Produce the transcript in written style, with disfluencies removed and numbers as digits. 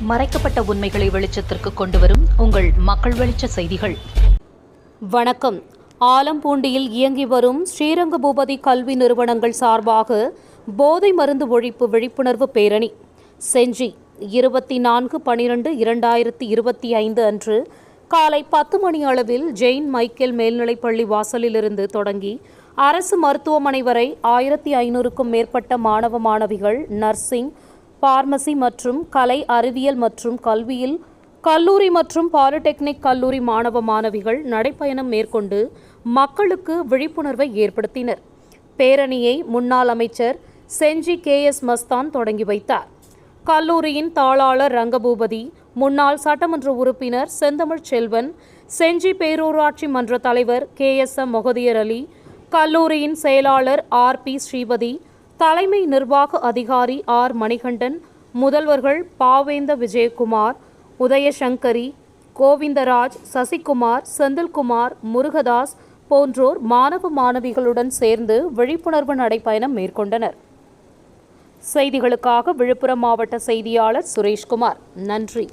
மறைக்கப்பட்ட உண்மைகளை வெளிச்சத்திற்கு கொண்டுவரும் உங்கள் மக்கள் வெளிச்ச செய்திகள். வணக்கம். ஆலம்பூண்டியில் இயங்கி வரும் ஸ்ரீரங்க பூபதி கல்வி நிறுவனங்கள் சார்பாக போதை மருந்து ஒழிப்பு விழிப்புணர்வு பேரணி செஞ்சி 24/12/2025 அன்று காலை 10 மணி அளவில் ஜெயின் மைக்கேல் மேல்நிலைப்பள்ளி வாசலிலிருந்து தொடங்கி அரசு மருத்துவமனை வரை 1500க்கும் மேற்பட்ட மாணவ மாணவிகள் நர்சிங், பார்மசி மற்றும் கலை அறிவியல் மற்றும் கல்வியில் கல்லூரி மற்றும் பாலிடெக்னிக் கல்லூரி மாணவ மாணவிகள் நடைப்பயணம் மேற்கொண்டு மக்களுக்கு விழிப்புணர்வை ஏற்படுத்தினர். பேரணியை முன்னாள் அமைச்சர் செஞ்சி KS மஸ்தான் தொடங்கி வைத்தார். கல்லூரியின் தாளாளர் ரங்கபூபதி, முன்னாள் சட்டமன்ற உறுப்பினர் செந்தமிழ் செல்வன், செஞ்சி பேரூராட்சி மன்ற தலைவர் KSM மொஹதியர் அலி, கல்லூரியின் செயலாளர் RP ஸ்ரீபதி, தலைமை நிர்வாக அதிகாரி R மணிகண்டன், முதல்வர்கள் பாவேந்த விஜயகுமார், உதயசங்கரி, கோவிந்தராஜ், சசிகுமார், செந்தில்குமார், முருகதாஸ் போன்றோர் மாணவ மாணவிகளுடன் சேர்ந்து விழிப்புணர்வு நடைப்பயணம் மேற்கொண்டனர். செய்திகளுக்காக விழுப்புரம் மாவட்ட செய்தியாளர் சுரேஷ்குமார். நன்றி.